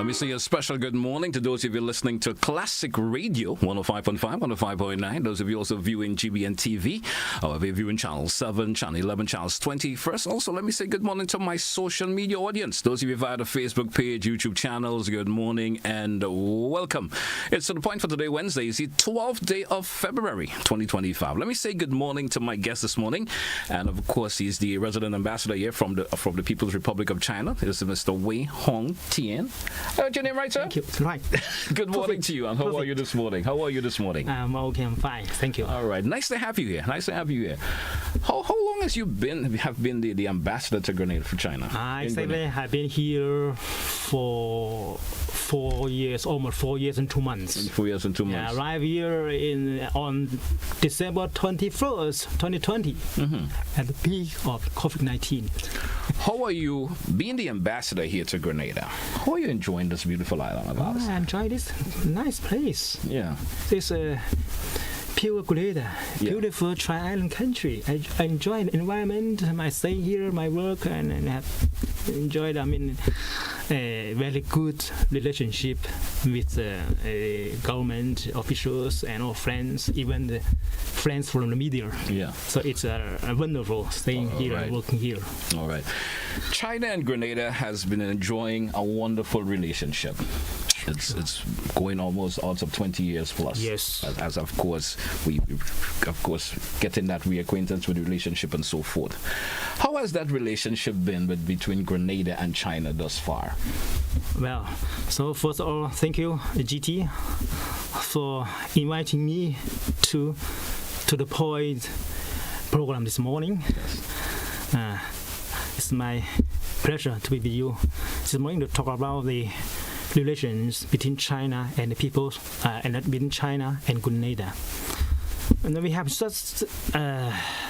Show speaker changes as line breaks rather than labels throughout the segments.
me say a special good morning to those of you listening to Classic Radio 105.5, 105.9. Those of you also viewing GBN TV, or viewing Channel 7, Channel 11, Channel 20. First, also, let me say good morning to my social media audience. Those of you via the Facebook page, YouTube channels, good morning and welcome. It's to the point for today, Wednesday, is the 12th day of February 2025. Let me say good morning to my guest this morning. And of course, he's the resident ambassador here from the People's Republic of China. This is Mr. Hongtian. Is your name right, sir?
Thank you. Right.
Good morning to you. And how are you this morning?
I'm okay. I'm fine. Thank you.
All right. Nice to have you here. How long has you have been the ambassador to Grenada for China?
I have been here for 4 years, almost 4 years and 2 months.
4 years and 2 months.
I arrived here on December 21st, 2020, at the peak of COVID-19.
How are you being the ambassador here to Grenada? How are you enjoying this beautiful island of ours?
I enjoy this nice place.
Yeah.
This pure Grenada, beautiful tri-island country. I enjoy the environment, my stay here, my work, and have enjoyed, a very good relationship with government officials and all friends, even the friends from the media.
Yeah.
So it's a wonderful staying here and working here.
All right. China and Grenada has been enjoying a wonderful relationship. It's going almost out of 20 years plus.
Yes.
As of course we getting that reacquaintance with the relationship and so forth. How has that relationship been between Grenada and China thus far?
Well, so first of all, thank you, GT, for inviting me to the Point program this morning.
Yes.
It's my pleasure to be with you this morning to talk about the relations between China and the people, and between China and Grenada. And we have just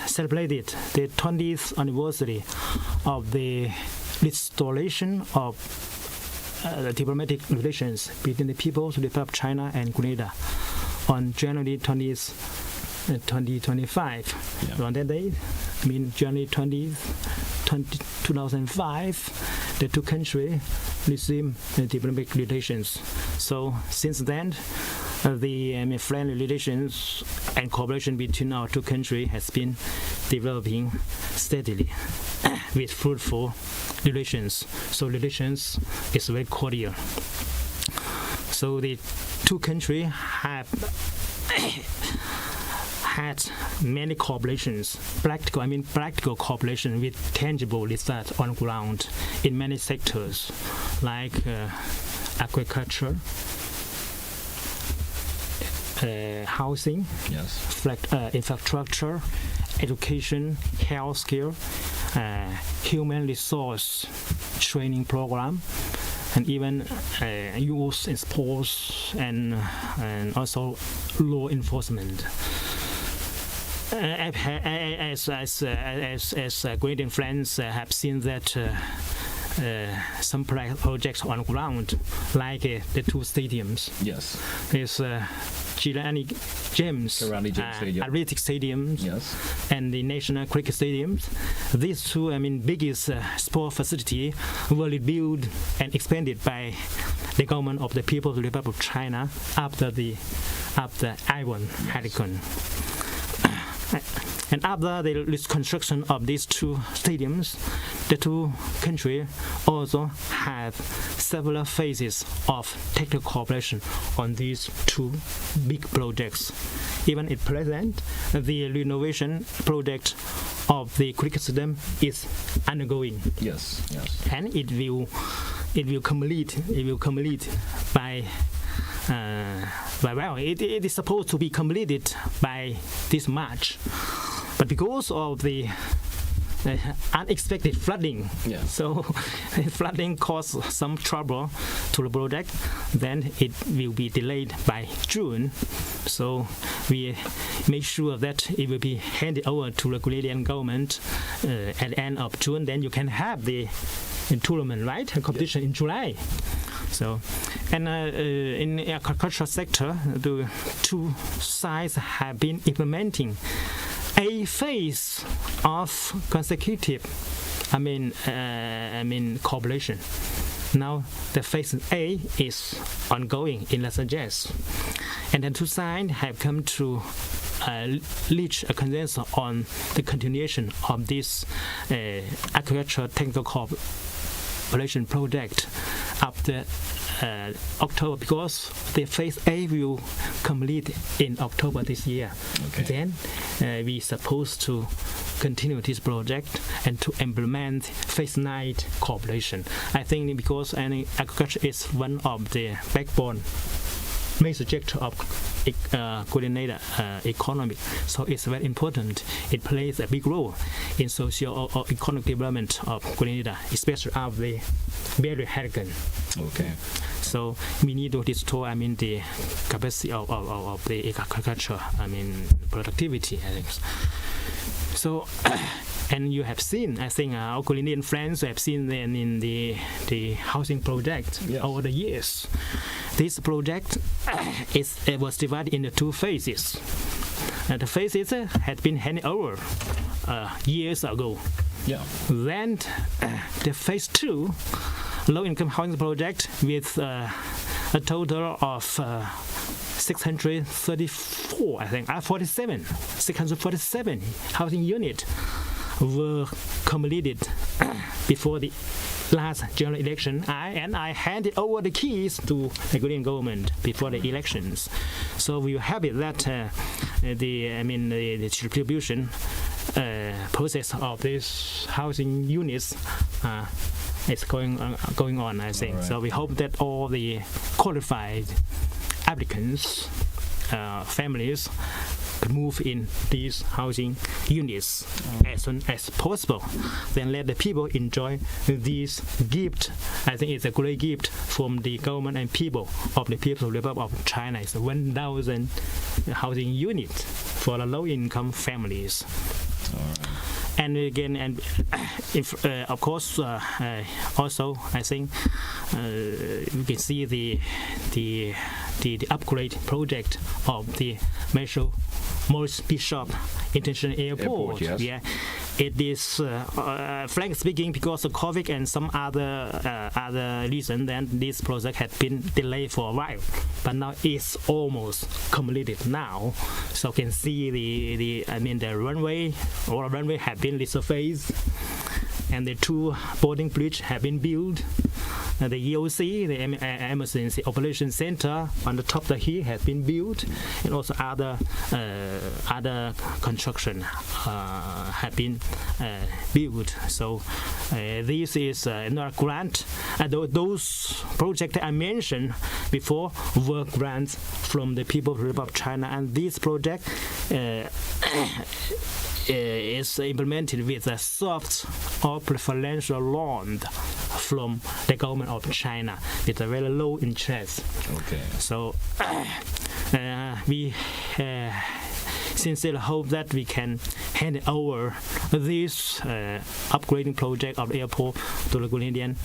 celebrated the 20th anniversary of the restoration of the diplomatic relations between the People's Republic of China and Grenada on January 20th, 2025.
Yeah.
On that day, January 20th, 2005, the two countries resumed diplomatic relations. So since then, the friendly relations and cooperation between our two countries has been developing steadily with fruitful relations. So relations is very cordial. So the two countries have had many cooperations, practical cooperation with tangible results on ground in many sectors, like agriculture, housing, infrastructure, education, healthcare, human resource training program, and even youth in sports and also law enforcement. As Grenadian friends have seen that some projects on ground, like the two stadiums.
Yes.
There's Glen James Athletic Stadium, and the National Cricket Stadium. These two, biggest sport facility were rebuilt and expanded by the government of the People's Republic of China after Ivan Hurricane. And after the reconstruction of these two stadiums, the two countries also have several phases of technical cooperation on these two big projects. Even at present, the renovation project of the cricket stadium is undergoing.
Yes.
And it will complete by. It is supposed to be completed by this March, but because of the unexpected flooding, so flooding caused some trouble to the project, then it will be delayed by June. So we make sure that it will be handed over to the Grenadian government at the end of June. Then you can have the tournament, right? Competition in July. So, and in the agricultural sector, the two sides have been implementing a phase of consecutive, cooperation. Now the phase A is ongoing in Los Angeles, and then two sides have come to reach a consensus on the continuation of this agricultural technical cooperation project after October, because the phase A will complete in October this year.
Okay.
Then we supposed to continue this project and to implement phase 9 cooperation. I think because agriculture is one of the backbone main sector of Grenada economy, so it's very important. It plays a big role in social or economic development of Grenada, especially of the very hurricane.
Okay.
So we need to restore, the capacity of the agriculture, productivity, I think. So, and you have seen, I think, our Grenadian friends have seen then in the housing project over the years. This project was divided into two phases. The phases had been handed over years ago.
Yeah.
Then the phase 2, low-income housing project with a total of 634, I think, 647 housing units were completed before the last general election. I handed over the keys to the Grenadian government before the elections. So we were happy that the distribution process of these housing units is going on, I think. Right. So we hope that all the qualified applicants, families, could move in these housing units as soon as possible. Then let the people enjoy this gift. I think it's a great gift from the government and people of the People's Republic of China. It's 1,000 housing units for the low-income families.
All right.
And again, and if of course, also I think you can see the upgrade project of the Maurice Bishop International Airport.
Yes.
Yeah, it is frankly speaking, because of COVID and some other reason, then this project had been delayed for a while, but now it's almost completed now. So you can see the runway have been resurfaced, and the two boarding bridge have been built. The EOC, the Emergency Operations Center on the top of the hill has been built, and also other construction have been built. So this is not a grant. Those projects I mentioned before were grants from the People's Republic of China, and this project is implemented with a soft or preferential loan from the government of China with a very low interest.
Okay.
So we sincerely hope that we can hand over this upgrading project of the airport to the Grenadian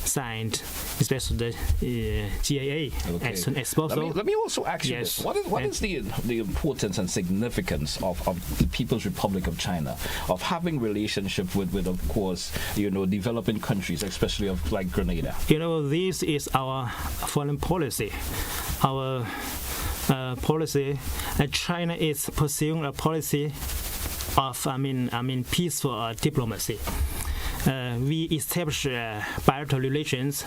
side, especially the GAA, as soon as possible.
Let me also ask you this. What is the importance and significance of the People's Republic of China, of having relationship with of course, developing countries, especially of like Grenada?
This is our foreign policy. Our policy, China is pursuing a policy of peaceful diplomacy. We establish bilateral relations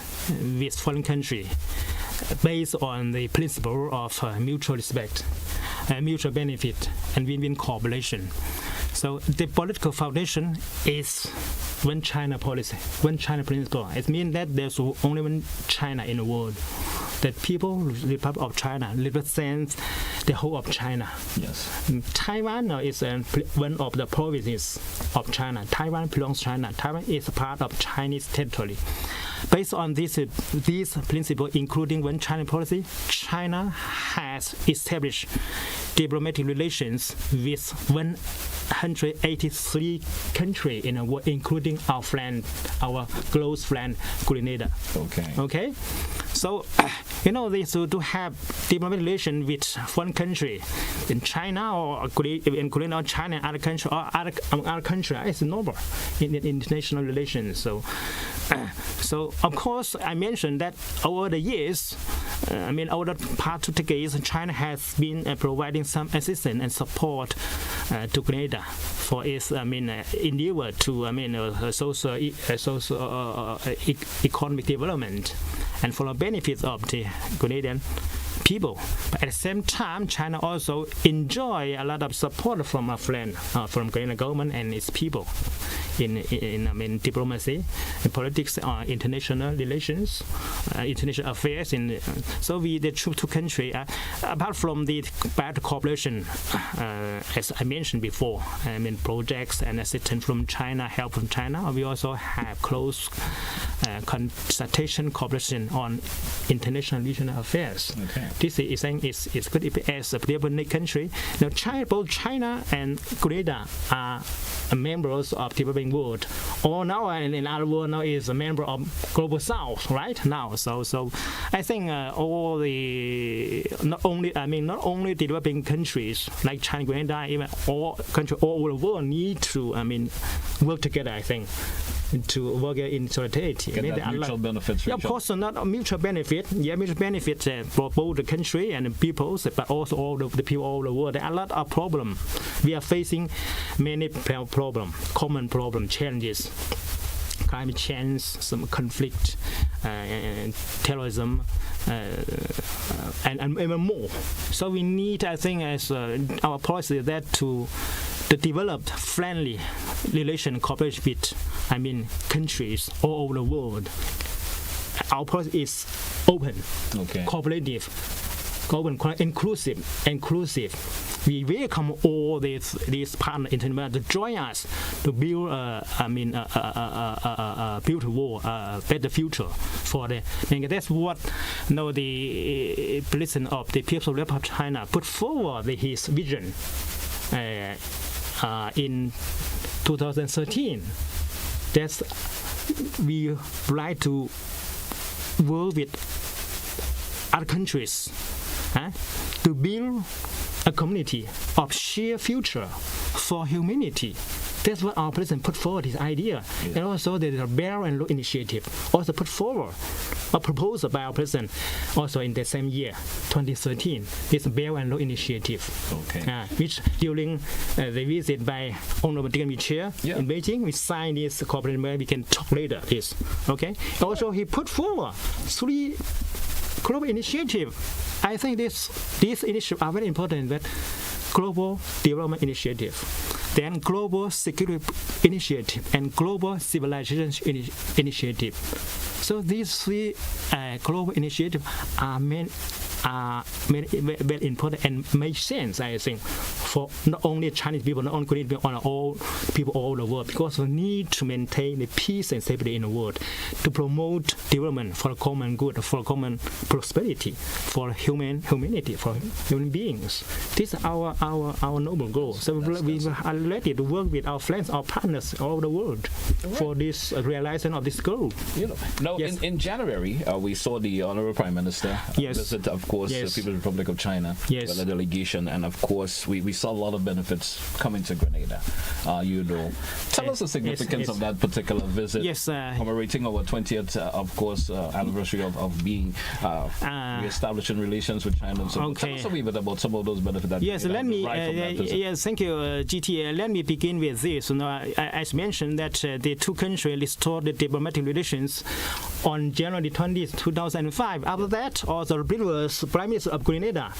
with foreign countries based on the principle of mutual respect, mutual benefit, and win-win cooperation. So the political foundation is one China policy, one China principle. It means that there's only one China in the world. That People's Republic of China represents the whole of China.
Yes.
Taiwan is one of the provinces of China. Taiwan belongs to China. Taiwan is a part of Chinese territory. Based on these principles, including one China policy, China has established diplomatic relations with 183 countries in the world, including our close friend Grenada. Okay. So, to have diplomatic relations with one country in China or including China and other country or other country is normal in international relations. So of course I mentioned that over the years, over the past 2 decades, China has been providing some assistance and support to Grenada for its endeavor to social economic development and for the benefits of the Grenadian people. But at the same time, China also enjoy a lot of support from a friend, from Grenadian government and its people in diplomacy, in politics, international relations, international affairs. So the two countries, apart from the bad cooperation, as I mentioned before, projects and assistance from China, help from China, we also have close consultation cooperation on international regional affairs.
Okay.
This is good as a developing country. Now, both China and Grenada are members of the developing world. Or now, in our world now is a member of Global South, right now. So I think all the not only developing countries like China, Grenada, even all countries all over the world need to work together. I think. To work in solidarity.
Mutual benefits.
Yeah, of course, not a mutual benefit. Yeah, mutual benefit for both the country and the peoples, but also all the people all over the world. There are a lot of problems. We are facing many problems, common problems, challenges. Climate change, some conflict, terrorism, and even more. So we need, I think, as our policy that to develop friendly relation cooperation with, countries all over the world. Our policy is open, cooperative, inclusive. We welcome all these partners internationally to join us to build a beautiful, better future for the. That's what the President of the People's Republic of China put forward his vision in 2013. That's we like to work with other countries to build a community of shared future for humanity. That's what our president put forward his idea. Yes. And also the Belt and Road Initiative also put forward a proposal by our president also in the same year, 2013. This Belt and Road Initiative, which during the visit by Honorable Deputy Chair in Beijing, we signed this cooperation. We can talk later. This, Also, he put forward 3 global initiatives. I think these initiatives are very important. That Global Development Initiative, then Global Security Initiative, and Global Civilization Initiative. So these 3 global initiatives are very important and make sense, I think, for not only Chinese people, not only Korean people, but all people all over the world, because we need to maintain the peace and safety in the world, to promote development for common good, for common prosperity, for humanity, for human beings. This is our noble goal. So we are ready to work with our friends, our partners all over the world for this realization of this goal.
Now, in January, we saw the Honorable Prime Minister visit, of course, the People's Republic of China with a delegation, and of course, we saw a lot of benefits coming to Grenada. Tell us the significance of that particular visit, commemorating our 20th, of course, anniversary of being re-establishing relations with China. So tell us a wee bit about some of those benefits that
thank you, GT. Let me begin with this. As mentioned, that the two countries restored the diplomatic relations on January 20th, 2005. After that, also the previous Prime Minister of Grenada,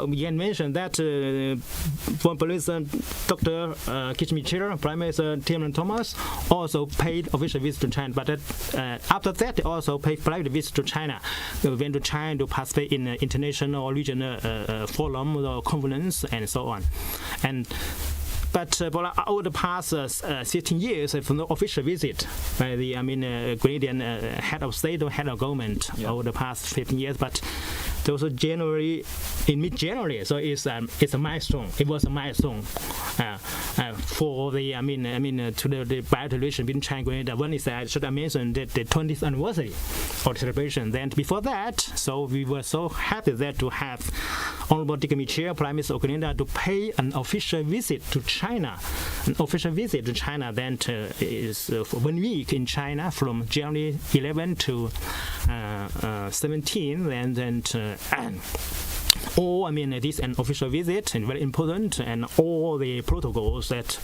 we can mention that former President Dr. Kissinger, Prime Minister Tim Thomas, also paid official visit to China. But after that, they also paid private visit to China. They went to China to participate in international or regional forum or conference and so on. But over the past 16 years, I have no official visit by the Grenadian head of state or head of government over the past 15 years. But also January, in mid-January. So it's a milestone. It was a milestone for the to the bilateral relation between China and Grenada. One is I should have mentioned that the 20th anniversary of the celebration. Then before that, so we were so happy that to have Honorable Dick Mitchell, Prime Minister of Grenada, to pay an official visit to China. An official visit to China then is for 1 week in China from January 11 to 17, and then it is an official visit and very important, and all the protocols that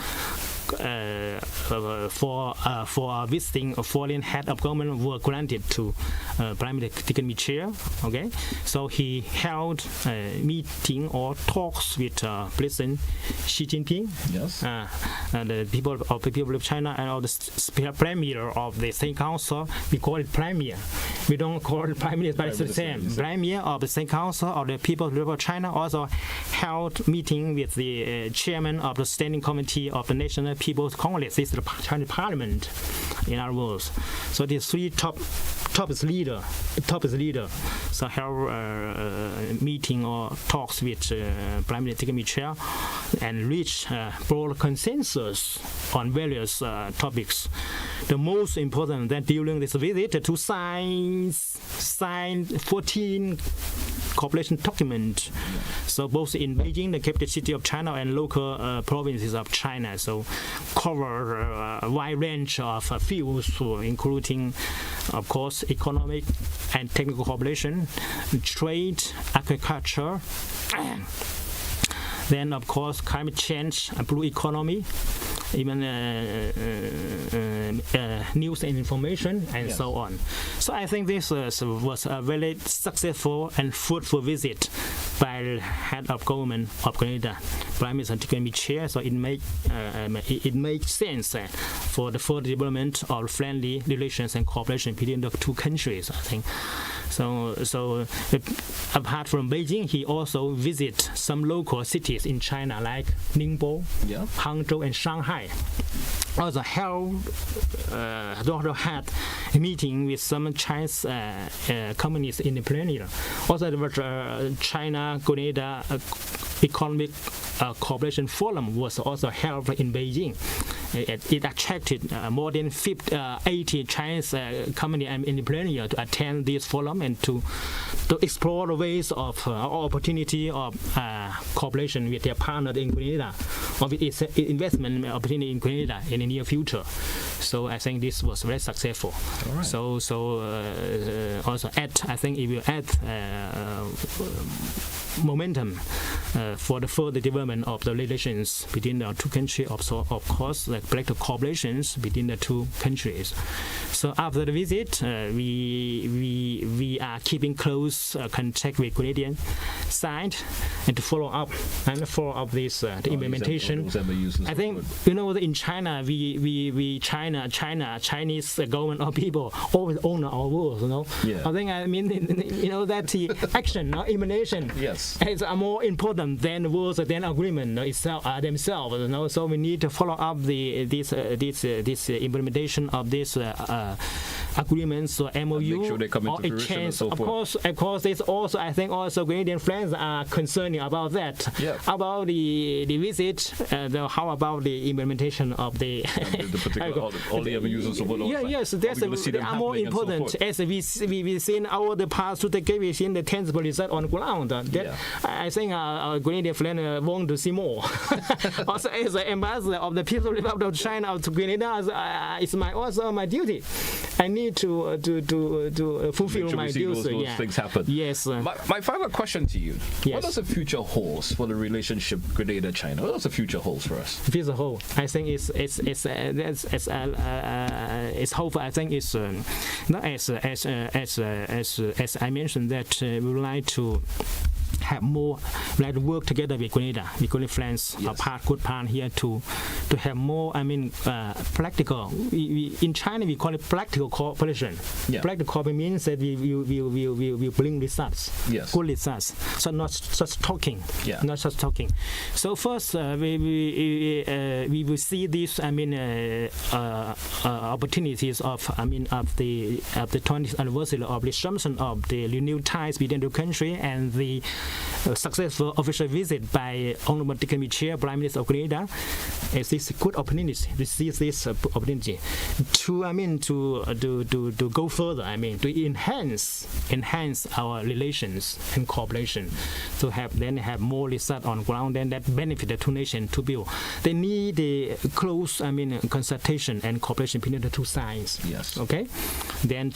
for visiting a foreign head of government were granted to Prime Minister Dick Mitchell. Okay, so he held a meeting or talks with President Xi Jinping, the people of China, and all the premier of the State Council. We call it premier. We don't call it Prime Minister, but it's the same. Premier of the State Council of the People of China also held meeting with the chairman of the Standing Committee of the National People's Congress. This is the Chinese Parliament, in other words. So the three toppest leader, so held meeting or talks with Prime Minister Dick Mitchell and reach broad consensus on various topics. The most important that during this visit to sign 14 cooperation documents. So both in Beijing, the capital city of China, and local provinces of China. So cover a wide range of fields, including, of course, economic and technical cooperation, trade, agriculture, then of course climate change, blue economy, even news and information, and so on. So I think this was a very successful and fruitful visit by the head of government of Grenada, Prime Minister Dick Mitchell. So it makes sense for the further development of friendly relations and cooperation between the two countries, I think. So apart from Beijing, he also visited some local cities in China like Ningbo, Hangzhou, and Shanghai. Also had a meeting with some Chinese companies in the plenary. Also, there was China-Grenada Economic Cooperation Forum was also held in Beijing. It attracted more than 80 Chinese companies in the plenary to attend this forum and to explore the ways of opportunity of cooperation with their partners in Grenada, or with its investment opportunity in Grenada in the near future. So I think this was very successful. All right. So also I think it will add momentum for the further development of the relations between the two countries. Also, of course, like bilateral cooperations between the two countries. So after the visit, we are keeping close contact with Grenadian side and to follow up this the implementation. I think in China Chinese government or people always own our words. I think that the action or implementation is more important than words than agreement themselves. So we need to follow up this implementation of this agreements or MOU,
make sure they come into fruition and so forth.
Of course, there's also, I think, also Grenadian friends are concerning about that. About the visit, how about the implementation of the
particular all the MOUs and so forth.
They are more important. As we've seen over the past 2 decades, we've seen the tangible result on ground. I think our Grenadian friends want to see more. Also, as an ambassador of the People's Republic of China to Grenada, it's also my duty. I need to fulfill my duties.
Those things happen.
Yes.
My final question to you: what does the future holds for the relationship Grenada-China? What does the future holds for us?
The future hold, I think it's hopeful. I think it's not as I mentioned that we would like to have more, like work together with Grenada, with Grenadian friends, good partner here to to have more, practical. In China, we call it practical cooperation.
Yeah.
Practical cooperation means that we bring results,
Yes.
good results. So not just talking.
Yeah.
Not just talking. So first, we will see these, opportunities of the 20th anniversary of resumption of the renewed ties between the country and the successful official visit by Honorable Dickon Chair, Prime Minister of Grenada. It's this good opportunity to seize this opportunity to go further. To enhance our relations and cooperation, to have more result on ground, and that benefit the two nations to build. They need the close consultation and cooperation between the two sides.
Yes.
Okay. Then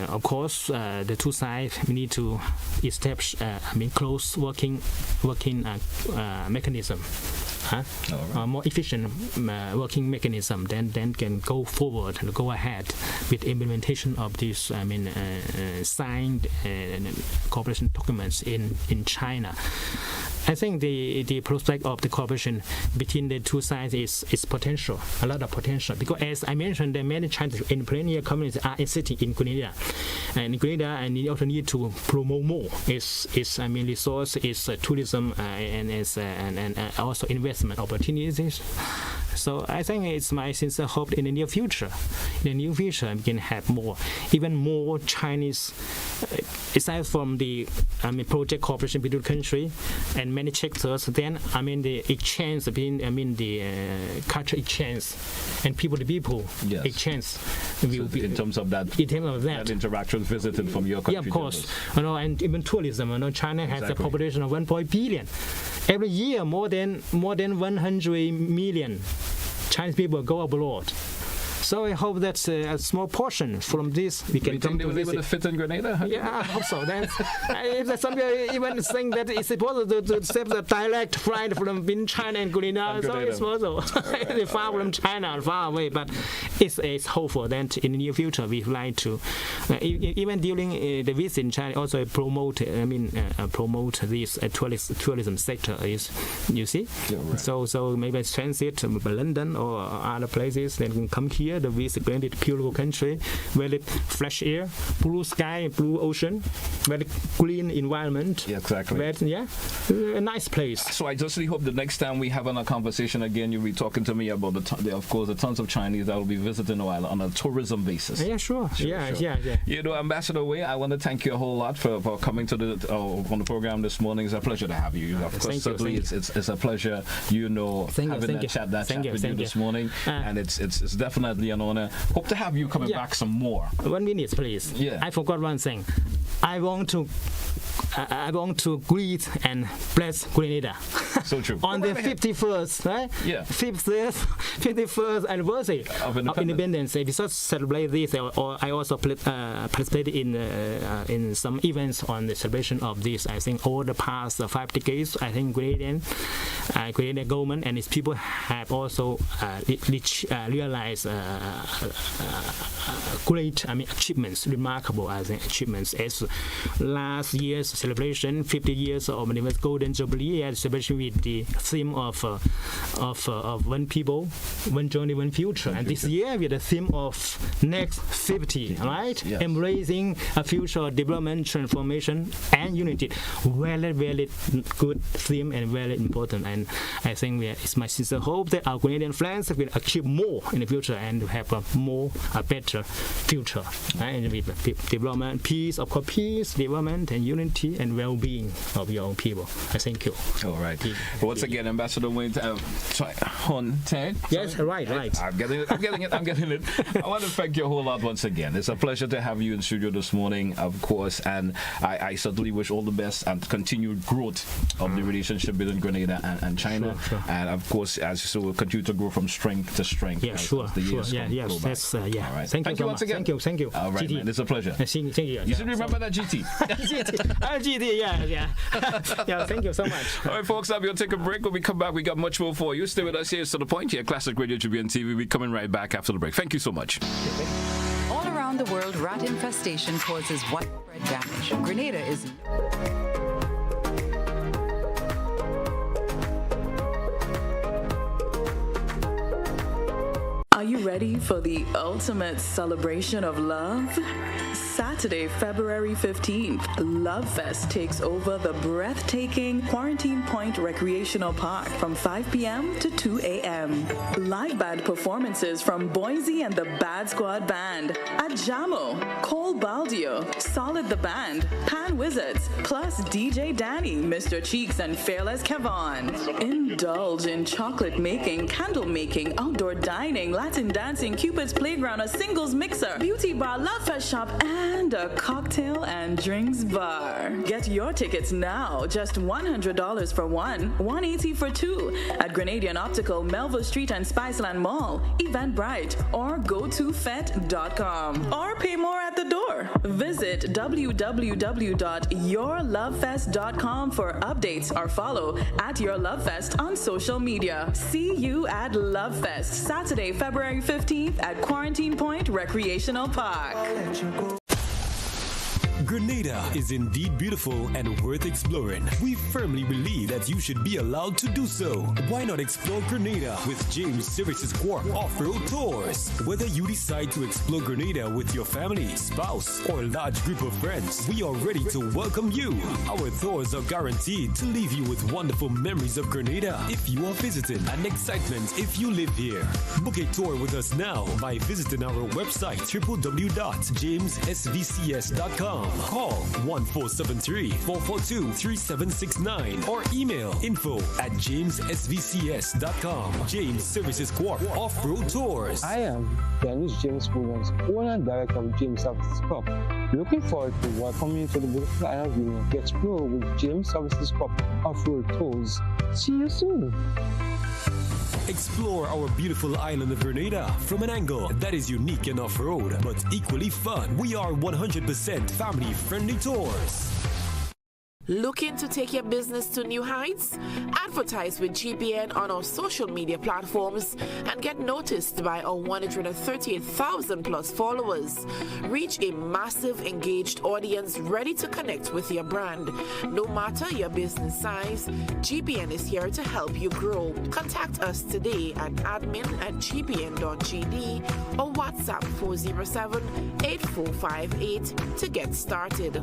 of course the two sides need to establish close working mechanism. More efficient working mechanism, then can go forward and go ahead with implementation of these signed cooperation documents in China. I think the prospect of the cooperation between the two sides is potential, a lot of potential, because as I mentioned, there are many Chinese entrepreneur communities are sitting in Grenada, and you also need to promote more. It's resource, it's tourism, and also investment opportunities. So I think it's my sincere hope in the near future. In the near future, we can have even more Chinese, aside from the project cooperation between the country and many sectors. Then the exchange between the culture exchange and people to people exchange will be
in terms of that. That interaction visited from your country.
Yeah, of course. And even tourism. China has a population of 1 billion. Every year, more than 100 million Chinese people go abroad. So I hope that a small portion from this we can come to visit.
They will fit in Grenada?
Yeah, I hope so. Then, if somebody even think that it's possible to set the direct flight from between China and Grenada, so it's possible. It's far from China, far away, but it's hopeful that in the near future we would like to, even during the visit in China, also promote this tourism sector. You see,
right.
So maybe transit to London or other places, then can come here. The visit Grenada, beautiful country, very fresh air, blue sky, blue ocean, very green environment.
Yeah, exactly.
A nice place.
So I just really hope the next time we have a conversation again, you'll be talking to me about the tons of Chinese that will be visiting Oil on a tourism basis.
Yeah, sure. Yeah.
Ambassador Wei, I want to thank you a whole lot for coming to on the program this morning. It's a pleasure to have you. Of course, certainly it's a pleasure. Having that chat with you this morning, and it's definitely an honor. Hope to have you coming back some more.
1 minute, please.
Yeah.
I forgot one thing. I want to greet and bless Grenada.
So true.
On the 51st, right?
Yeah.
51st anniversary of independence. We just celebrate this. I also participated in some events on the celebration of this. I think over the past 5 decades, I think Grenada government and its people have also realized great achievements, remarkable achievements. As last year's celebration, 50 years of the Golden Jubilee, celebration with the theme of one people, one journey, one future. And this year with the theme of next 50, right?
Yes.
Embracing a future of development, transformation, and unity. Very, very good theme and very important. And I think it's my sincere hope that our Grenadian friends will achieve more in the future and have a better future. Right? And with development, peace, development, and unity and well-being of your own people. I thank you.
All right. Once again, Ambassador Wayne Hongtian.
Yes, right.
I'm getting it. I want to thank you a whole lot once again. It's a pleasure to have you in studio this morning, of course, and I certainly wish all the best and continued growth of the relationship between Grenada and China.
Sure.
And of course, as you will continue to grow from strength to strength.
Yeah, sure. Yes.
That's
All right. Thank you once again. Thank you.
All right,
GT.
man. It's a pleasure.
Thank you.
You should remember that GT.
GT, yeah. Yeah, thank you so much.
All right, folks, we'll take a break. When we come back, we got much more for you. Stay with us here. It's To The Point here, Classic Radio GBN TV. We're coming right back after the break. Thank you so much.
All around the world, rat infestation causes widespread damage. Grenada is
Are you ready for the ultimate celebration of love? Saturday, February 15th, Love Fest takes over the breathtaking Quarantine Point Recreational Park from 5 p.m. to 2 a.m. Live band performances from Boise and the Bad Squad Band, Ajamo, Cole Baldio, Solid the Band, Pan Wizards, plus DJ Danny, Mr. Cheeks, and Fearless Kevon. Indulge in chocolate making, candle making, outdoor dining, Latin dancing, Cupid's Playground, a singles mixer, beauty bar, Love Fest shop, and a cocktail and drinks bar. Get your tickets now, just $100 for one, $180 for two, at Grenadian Optical, Melville Street and Spiceland Mall, Eventbrite, or gotofet.com. Or pay more at the door. Visit www.yourlovefest.com for updates or follow at Your Love Fest on social media. See you at Love Fest, Saturday, February 15th at Quarantine Point Recreational Park.
Grenada is indeed beautiful and worth exploring. We firmly believe that you should be allowed to do so. Why not explore Grenada with James Services Corp Off-Road Tours? Whether you decide to explore Grenada with your family, spouse, or large group of friends, we are ready to welcome you. Our tours are guaranteed to leave you with wonderful memories of Grenada if you are visiting, and excitement if you live here. Book a tour with us now by visiting our website www.jamessvcs.com. Call 1473-442-3769 or email info@jamessvcs.com. James Services Corp Off-Road Tours.
I am Dennis James Williams, owner and director of James Services Corp. Looking forward to welcoming you to the beautiful island of Grenada to explore with James Services Corp Off-Road Tours. See you soon.
Explore our beautiful island of Grenada from an angle that is unique and off-road, but equally fun. We are 100% family-friendly tours.
Looking to take your business to new heights? Advertise with GBN on our social media platforms and get noticed by our 138,000 plus followers. Reach a massive engaged audience ready to connect with your brand. No matter your business size, GBN is here to help you grow. Contact us today at admin@gbn.gd or WhatsApp 407-8458 to get started.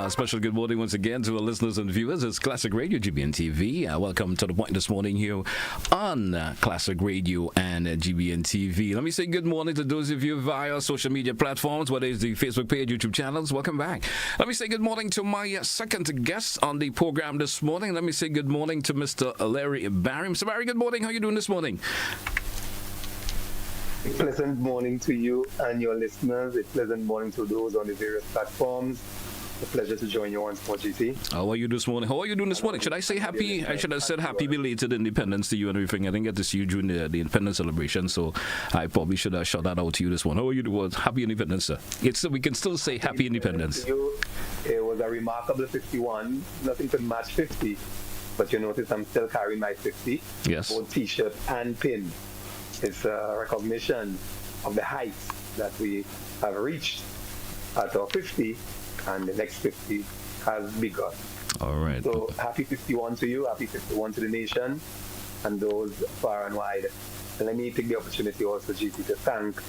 Special good morning once again to our listeners and viewers. It's Classic Radio, GBN TV. Welcome to the point this morning here on Classic Radio and GBN TV. Let me say good morning to those of you via social media platforms, whether it's the Facebook page, YouTube channels. Welcome back. Let me say good morning to my second guest on the program this morning. Let me say good morning to Mr. Larry Barry. Mr. Barry, good morning. How are you doing this morning?
A pleasant morning to you and your listeners. A pleasant morning to those on the various platforms. A pleasure to join you on Sport GT.
How are you this morning? How are you doing this morning? Should I say happy? I should have said happy belated Independence to you and everything. I didn't get to see you during the Independence celebration, so I probably should have shout that out to you this morning. How are you doing? Happy Independence, sir. We can still say happy Independence.
It was a remarkable 51. Nothing could match 50. but you notice I'm still carrying my 50,
Yes.
both t-shirt and pin. It's a recognition of the heights that we have reached at our 50, and the next 50 has begun.
All right.
So happy 51 to you, happy 51 to the nation, and those far and wide. And let me take the opportunity also, GT, to thank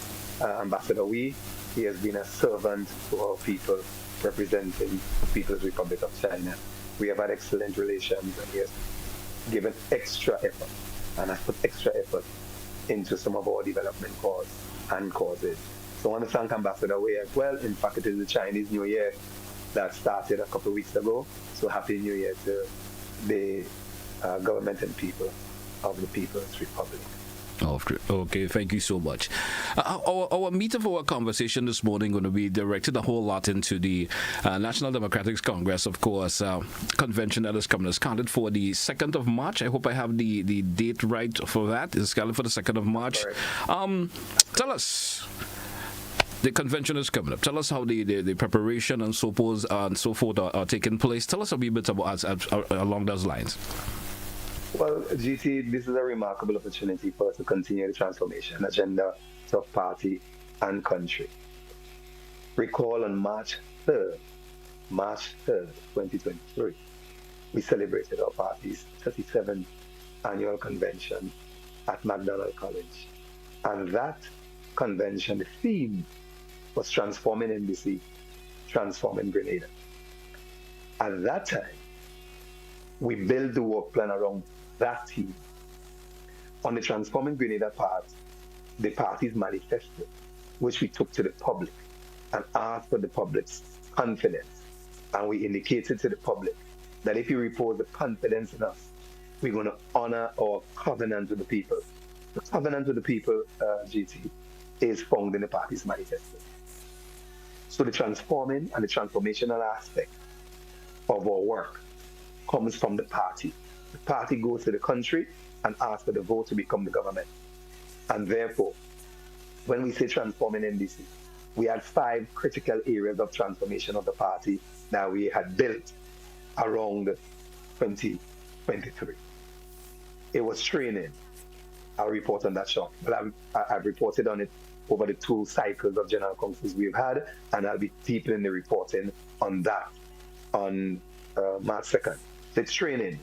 Ambassador Wee. He has been a servant to our people, representing the People's Republic of China. We have had excellent relations, and he has given extra effort, and has put extra effort into some of our development causes. So I want to thank Ambassador Wei as well. In fact, it is the Chinese New Year that started a couple of weeks ago. So Happy New Year to the government and people of the People's Republic.
Okay, thank you so much. Our meat of our conversation this morning going to be directed a whole lot into the National Democratic Congress, of course, convention that is coming. It's scheduled for the 2nd of March. I hope I have the date right for that. It's scheduled for the 2nd of March. Tell us. The convention is coming up. Tell us how the preparation and so forth are taking place. Tell us a wee bit about along those lines.
Well, GT, this is a remarkable opportunity for us to continue the transformation agenda of party and country. Recall on March 3rd, 2023, we celebrated our party's 37th annual convention at McDonald College. And that convention, the theme was Transforming NDC, Transforming Grenada. At that time, we built the work plan around that theme. On the Transforming Grenada part, the party's manifesto, which we took to the public and asked for the public's confidence. And we indicated to the public that if you repose the confidence in us, we're going to honor our covenant with the people. The covenant with the people, GT, is found in the party's manifesto. So the transforming and the transformational aspect of our work comes from the party. The party goes to the country and asks for the vote to become the government. And therefore, when we say transforming NDC, we had 5 critical areas of transformation of the party that we had built around 2023. It was training. I'll report on that short, but I've reported on it over the 2 cycles of general councils we've had, and I'll be deepening the reporting on that on March 2nd. It's training.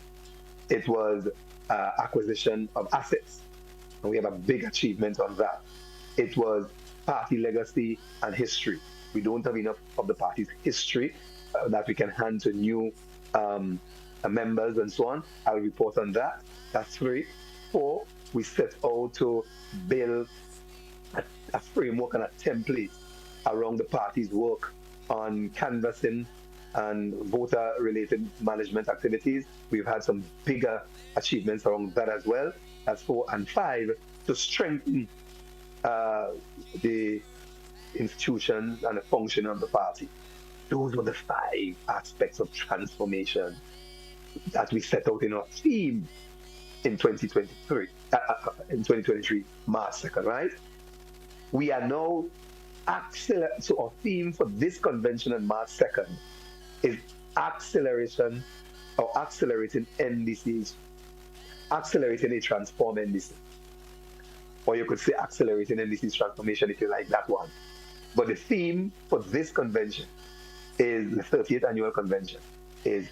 It was acquisition of assets, and we have a big achievement on that. It was party legacy and history. We don't have enough of the party's history that we can hand to new members and so on. I'll report on that. That's 3. 4, we set out to build a framework and a template around the party's work on canvassing and voter-related management activities. We've had some bigger achievements around that as well. That's 4. And 5, to strengthen the institutions and the function of the party. Those were the 5 aspects of transformation that we set out in our theme in 2023, March 2nd, right? We are now so our theme for this convention on March 2nd is acceleration or accelerating NDCs, accelerating a transform NDC. Or you could say accelerating NDC's transformation if you like that one. But the theme for this convention is the 30th annual convention is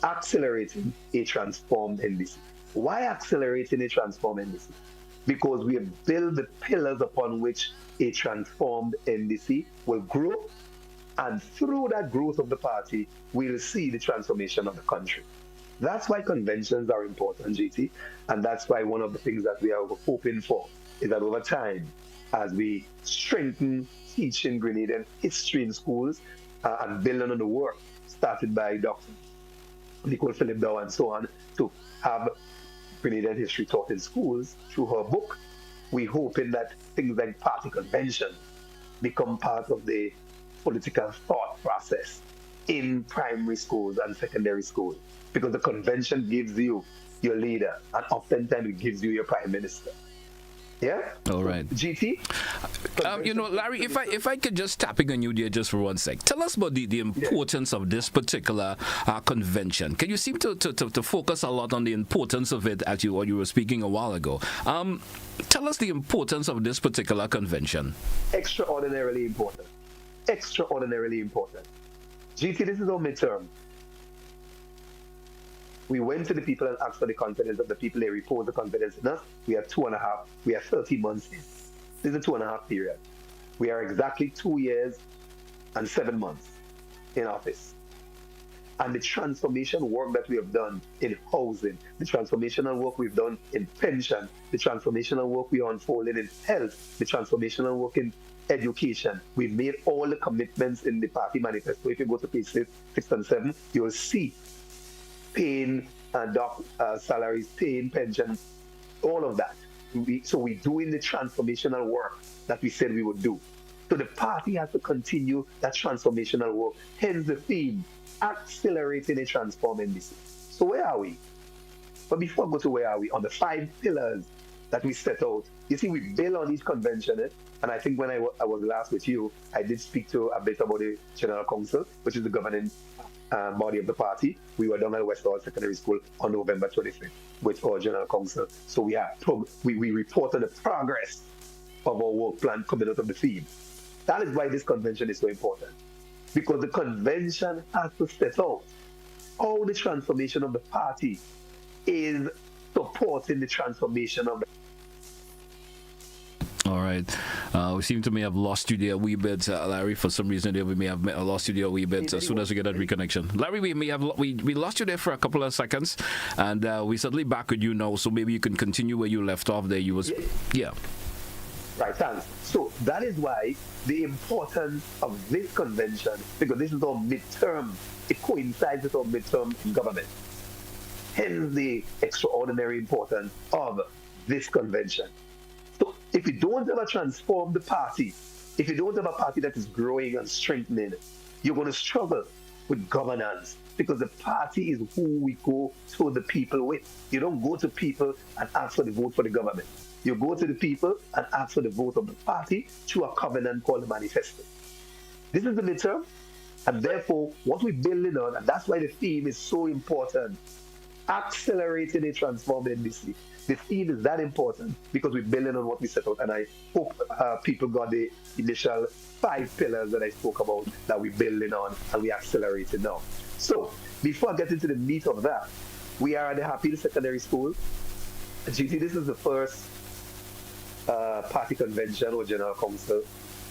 accelerating a transformed NDC. Why accelerating a transformed NDC? Because we have built the pillars upon which a transformed NDC will grow, and through that growth of the party, we'll see the transformation of the country. That's why conventions are important, GT, and that's why one of the things that we are hoping for is that over time, as we strengthen teaching Grenadian history in schools and building on the work started by Dr. Nicole Philip Dow and so on, to have Grenadian history taught in schools through her book, we're hoping that things like party convention become part of the political thought process in primary schools and secondary schools, because the convention gives you your leader, and oftentimes it gives you your prime minister. Yeah.
All right.
GT.
Larry, if I could just tapping on you there just for one sec, tell us about the importance of this particular convention. Can you seem to focus a lot on the importance of it as you were speaking a while ago? Tell us the importance of this particular convention.
Extraordinarily important. Extraordinarily important. GT, this is our midterm. We went to the people and asked for the confidence of the people. They repose the confidence in us. We are 13 months in. This is a 2.5 period. We are exactly 2 years and 7 months in office. And the transformation work that we have done in housing, the transformational work we've done in pension, the transformational work we are unfolding in health, the transformational work in education. We've made all the commitments in the party manifesto. If you go to page 6 and 7, you'll see paying doc salaries, paying pensions, all of that. So we're doing the transformational work that we said we would do. So the party has to continue that transformational work. Hence the theme, accelerating a transforming NDC. So where are we? But before I go to where are we, on the 5 pillars that we set out, you see, we build on each convention, and I think when I was last with you, I did speak to a bit about the General Council, which is the governing body of the party. We were down at West Hall Secondary School on November 25th with our General Council. So we report on the progress of our work plan coming out of the theme. That is why this convention is so important. Because the convention has to set out how the transformation of the party is supporting the transformation of the.
All right. We seem to may have lost you there a wee bit, Larry. For some reason, we may have lost you there a wee bit as soon as we get that reconnection. Larry, we lost you there for a couple of seconds, and we're suddenly back with you now. So maybe you can continue where you left off there. Yeah.
Right, thanks. So that is why the importance of this convention, because this is our midterm, it coincides with our midterm government. Hence the extraordinary importance of this convention. So if you don't ever transform the party, if you don't have a party that is growing and strengthening, you're going to struggle with governance, because the party is who we go to the people with. You don't go to people and ask for the vote for the government. You go to the people and ask for the vote of the party through a covenant called the manifesto. This is the midterm, and therefore what we're building on, and that's why the theme is so important, accelerating a transforming NDC. The theme is that important because we're building on what we set out, and I hope people got the initial 5 pillars that I spoke about that we're building on and we accelerating now. So before I get into the meat of that, we are at the Happy Secondary School. GT, this is the first party convention or general council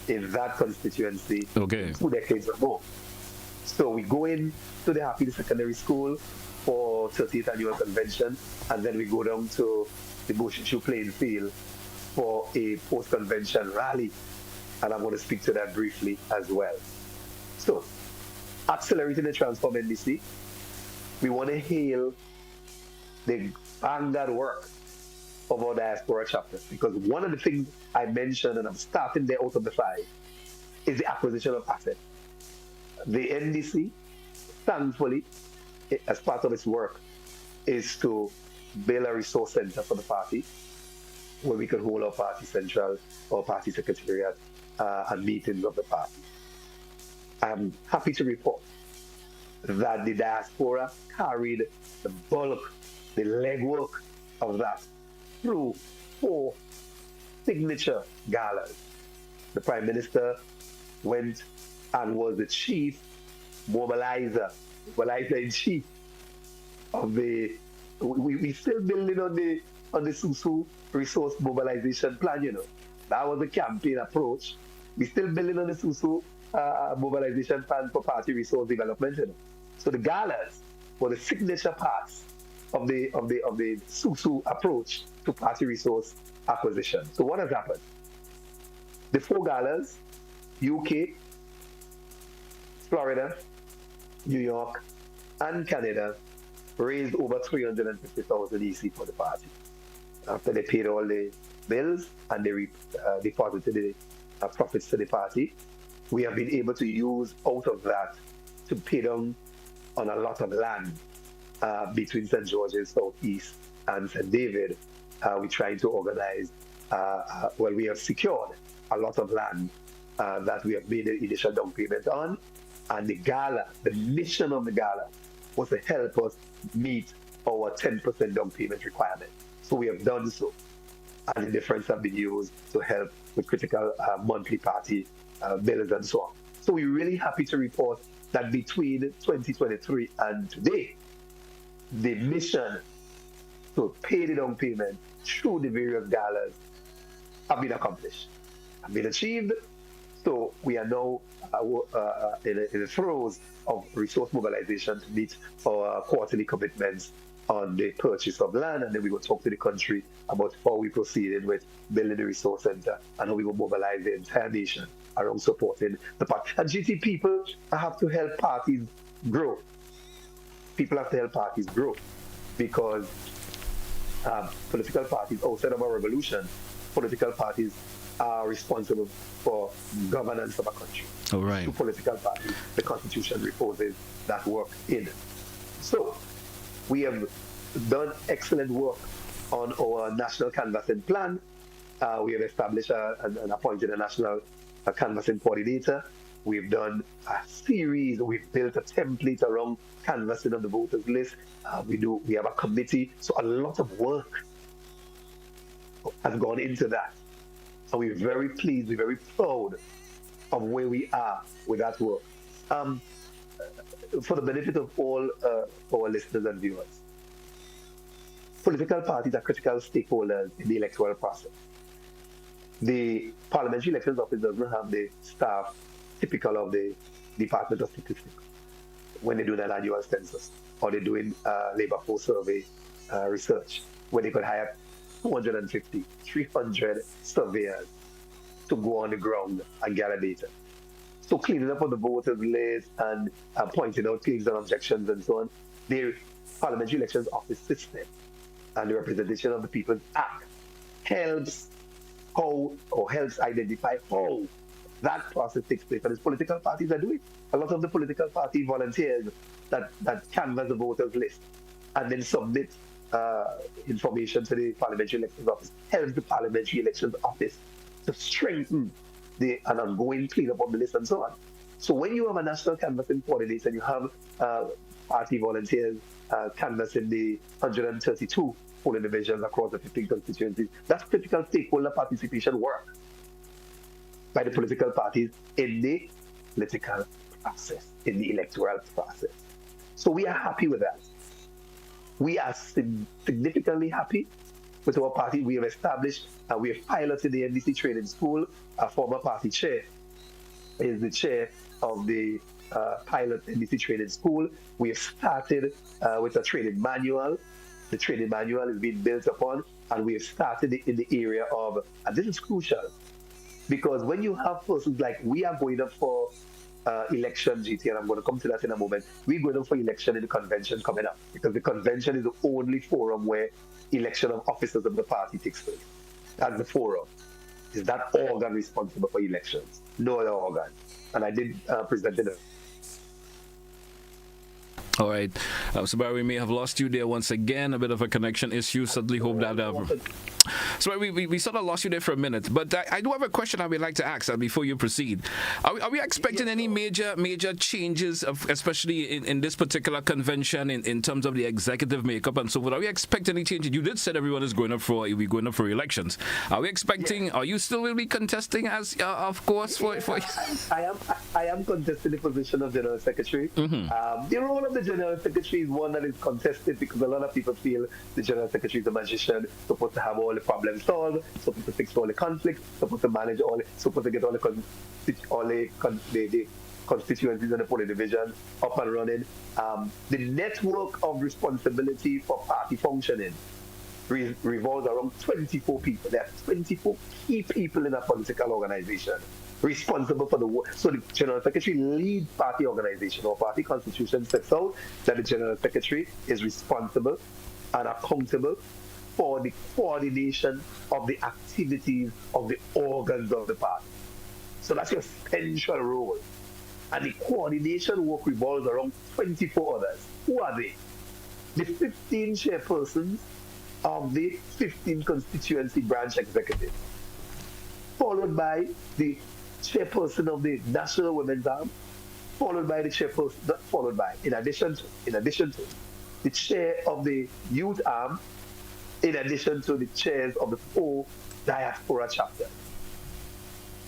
in that constituency 2 decades ago. So we go in to the Happy Secondary School for 30th annual convention, and then we go down to the Bush playing field for a post-convention rally, and I'm going to speak to that briefly as well. So, accelerating the transform NDC, we want to hail the vanguard work of our diaspora chapter, because one of the things I mentioned, and I'm starting there out of the 5, is the acquisition of assets. The NDC, thankfully, as part of its work, is to build a resource center for the party where we can hold our party central or party secretariat and meetings of the party. I'm happy to report that the diaspora carried the bulk, the legwork of that through 4 signature galas. The Prime Minister went and was the chief mobilizer in chief of the. We still building on the Susu resource mobilization plan. You know, that was the campaign approach. We still building on the Susu mobilization plan for party resource development. You know, so the galas were the signature parts of the Susu approach to party resource acquisition. So what has happened? The 4 galas, UK, Florida, New York, and Canada, raised over 350,000 EC for the party. After they paid all the bills and they deposited the profits to the party, we have been able to use out of that to pay down on a lot of land between St. George's, Southeast, and St. David. We're trying to organize we have secured a lot of land that we have made the initial down payment on. And the gala, the mission of the gala was to help us meet our 10% down payment requirement. So we have done so. And the difference have been used to help with critical monthly party bills and so on. So we're really happy to report that between 2023 and today, the mission to pay the down payment through the various galas have been accomplished, have been achieved. So we are now in the throes of resource mobilization to meet our quarterly commitments on the purchase of land, and then we will talk to the country about how we proceeded with building the resource center and how we will mobilize the entire nation around supporting the party. And GT people have to help parties grow. People have to help parties grow because political parties outside of a revolution, political parties are responsible for governance of a country.
All right.
To political parties, the Constitution reposes that work in. So we have done excellent work on our national canvassing plan. We have established and appointed a national canvassing coordinator. We've done a series, we've built a template around canvassing of the voters list. We have a committee. So a lot of work has gone into that. And we're very pleased, we're very proud of where we are with that work. For the benefit of all our listeners and viewers, political parties are critical stakeholders in the electoral process. The Parliamentary Elections Office doesn't have the staff typical of the Department of Statistics when they're doing an annual census or they're doing labor force survey research, where they could hire 250, 300 surveyors to go on the ground and gather data. So cleaning up on the voters list and pointing out claims and objections and so on, the Parliamentary Elections Office system and the Representation of the People's Act helps identify how that process takes place. And as political parties are doing, a lot of the political party volunteers that canvass the voters list and then submit information to the Parliamentary Elections Office helps the Parliamentary Elections Office to strengthen an ongoing cleanup of the list and so on. So when you have a national canvassing coordinator and you have party volunteers canvassing the 132 polling divisions across the 15 constituencies, that's critical stakeholder participation work by the political parties in the political process, in the electoral process. So we are happy with that. We are significantly happy with our party. We have established, we have piloted the NDC training school. Our former party chair is the chair of the pilot NDC training school. We have started with a training manual. The training manual is being built upon, and we have started in the area of, and this is crucial, because when you have persons like we are going up for election, GT, and I'm going to come to that in a moment. We're going up for election in the convention coming up, because the convention is the only forum where election of officers of the party takes place. That's the forum. Is that organ responsible for elections? No other organ. And I did present it.
All right. So we may have lost you there once again. A bit of a connection issue. Certainly hope that... So we sort of lost you there for a minute. But I do have a question I would like to ask before you proceed. Are we expecting any major changes, especially in this particular convention in terms of the executive makeup and so forth? Are we expecting any changes? You did say everyone is going up for elections. Are we expecting... Yeah. Are you still will be contesting as, of course, for...
I am contesting the position of General Secretary. Mm-hmm. The role of the General Secretary is one that is contested because a lot of people feel the General Secretary is a magician, supposed to have all the problems solved, supposed to fix all the conflicts, supposed to manage supposed to get all the constituencies and the polling division up and running. The network of responsibility for party functioning revolves around 24 people. There are 24 key people in a political organization responsible for the work. So the General Secretary leads party organization. Our party constitution sets out that the General Secretary is responsible and accountable for the coordination of the activities of the organs of the party. So that's your central role. And the coordination work revolves around 24 others. Who are they? The 15 chairpersons of the 15 constituency branch executive, followed by the chairperson of the National Women's Arm, followed by the chairperson, not followed by, in addition to the chair of the youth arm, in addition to the chairs of the 4 diaspora chapters.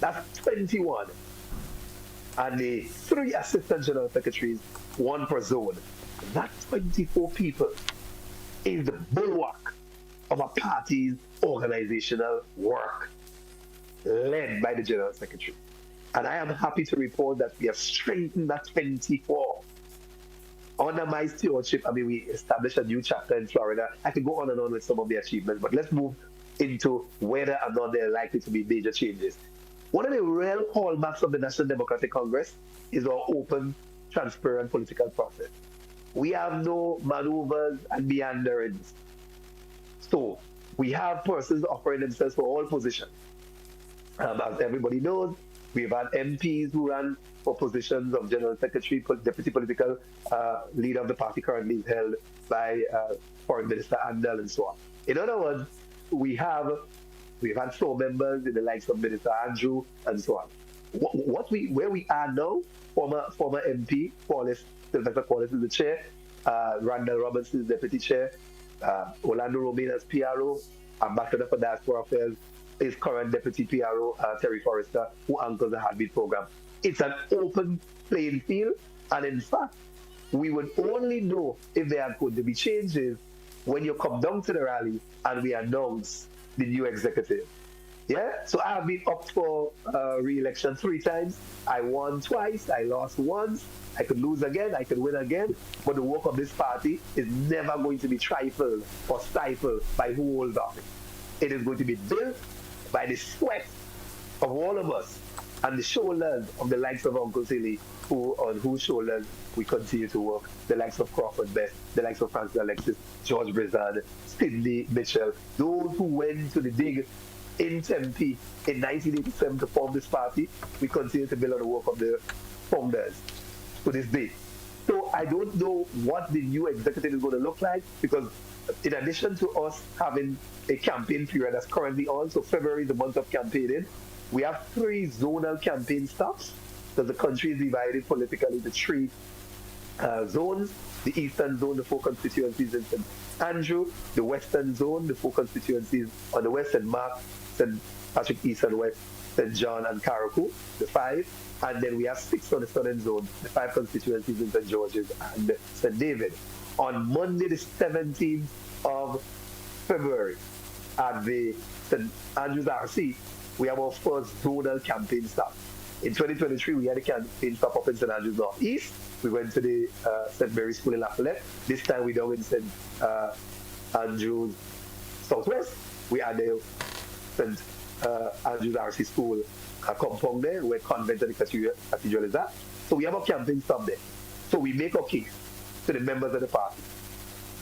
That's 21. And the 3 assistant general secretaries, 1 per zone. That 24 people is the bulwark of a party's organizational work, led by the general secretary. And I am happy to report that we have strengthened that 24. Under my stewardship, we established a new chapter in Florida. I could go on and on with some of the achievements, but let's move into whether or not there are likely to be major changes. One of the real hallmarks of the National Democratic Congress is our open, transparent political process. We have no maneuvers and meanderings. So we have persons offering themselves for all positions. As everybody knows, we've had MPs who ran for positions of General Secretary, Deputy Political Leader of the party currently is held by Foreign Minister Andel and so on. In other words, we've had floor members in the likes of Minister Andrew and so on. Where we are now, former MP, Sylvester Paulus is the chair, Randall Robinson is deputy chair, Orlando Romaine as PRO, Ambassador for Diaspora Affairs is current deputy PRO, Terry Forrester, who anchors the Heartbeat program. It's an open playing field, and in fact, we would only know if there are going to be changes when you come down to the rally and we announce the new executive. Yeah, so I have been up for re-election 3 times. I won twice, I lost once, I could lose again, I could win again, but the work of this party is never going to be trifled or stifled by who holds office. It is going to be built by the sweat of all of us and the shoulders of the likes of Uncle Silly, on whose shoulders we continue to work, the likes of Crawford Best, the likes of Francis Alexis, George Brizard, Sidney Mitchell, those who went to the dig in Tempe in 1987 to form this party. We continue to build on the work of the founders to this day. So I don't know what the new executive is going to look like, because in addition to us having a campaign period that's currently on, so February is the month of campaigning, we have 3 zonal campaign stops, because the country is divided politically into 3 zones. The eastern zone, the 4 constituencies in St. Andrew, the western zone, the 4 constituencies on the west, St. Mark, St. Patrick East and West, St. John and Carriacou, the 5, and then we have 6 on the southern zone, the 5 constituencies in St. George's and St. David. On Monday, the 17th of February, at the St. Andrews RC, we have our first zonal campaign stop. In 2023, we had a campaign stop up in St. Andrews Northeast. We went to the St. Mary's School in Lafayette. This time we down in St. Andrews Southwest. We had the St. Andrews RC School compound there, where Convent and the Cathedral is at. So we have a campaign stop there. So we make our case to the members of the party.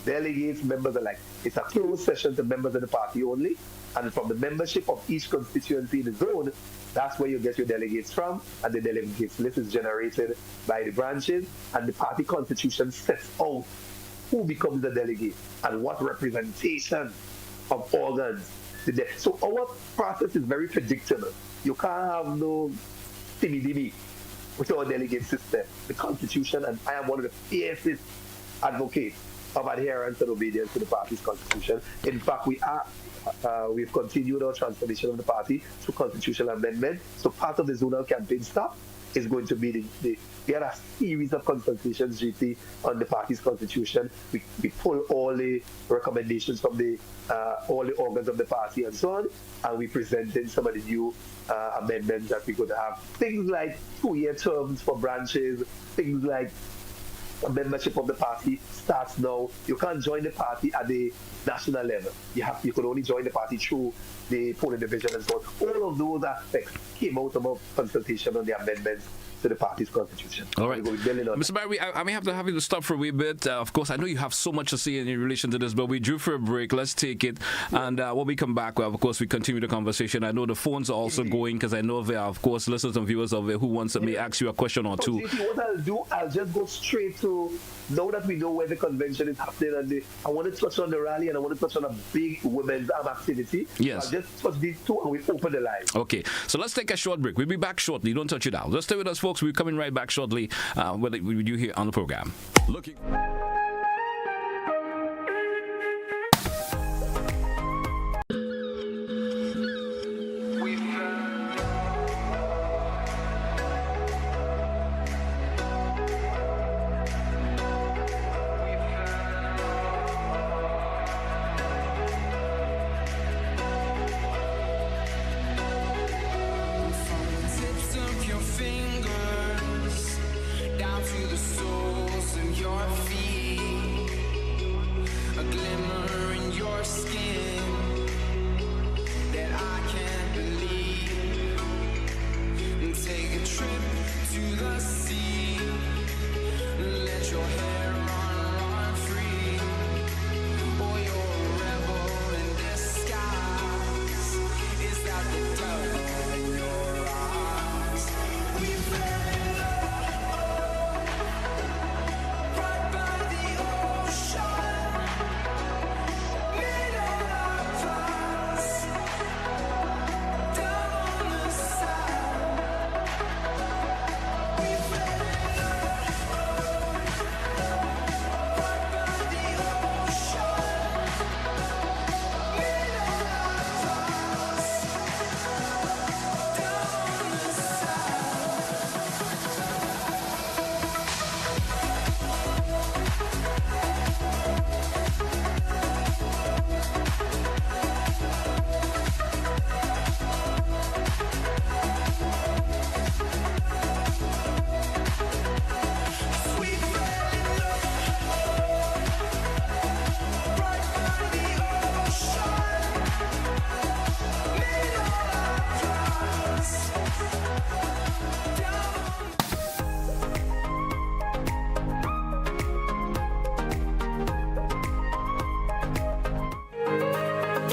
Delegates, members alike. It's a closed session to members of the party only. And from the membership of each constituency in the zone, that's where you get your delegates from, and the delegates list is generated by the branches, and the party constitution sets out who becomes the delegate and what representation of organs. So our process is very predictable. You can't have no timmy-dimmy with our delegate system. The constitution, and I am one of the fiercest advocates of adherence and obedience to the party's constitution. In fact, we've continued our transformation of the party through constitutional amendment. So part of the zonal campaign stop is going to be we had a series of consultations, GT, on the party's constitution. We pull all the recommendations from all the organs of the party and so on, and we presented some of the new amendments that we could have. Things like 2-year terms for branches, things like membership of the party starts now. You can't join the party at the national level. You could only join the party through the polling division and so on. All of those aspects came out of a consultation on the amendments to the party's constitution.
All right.
We're building on
Mr. Barry, I may have to have you to stop for a wee bit. Of course, I know you have so much to say in relation to this, but we drew for a break. Let's take it. And when we come back, well, of course, we continue the conversation. I know the phones are also going because I know there are, of course, listeners and viewers of it who wants to may ask you a question or two.
What I'll do, I'll just go straight to, now that we know where the convention is happening, and I want to touch on the rally and I want to touch on a big women's activity.
Yes.
I'll just touch these two and we open the line.
Okay, so let's take a short break. We'll be back shortly. Don't touch it out. Just stay with us, folks. We're coming right back shortly with you here on the program. Looking.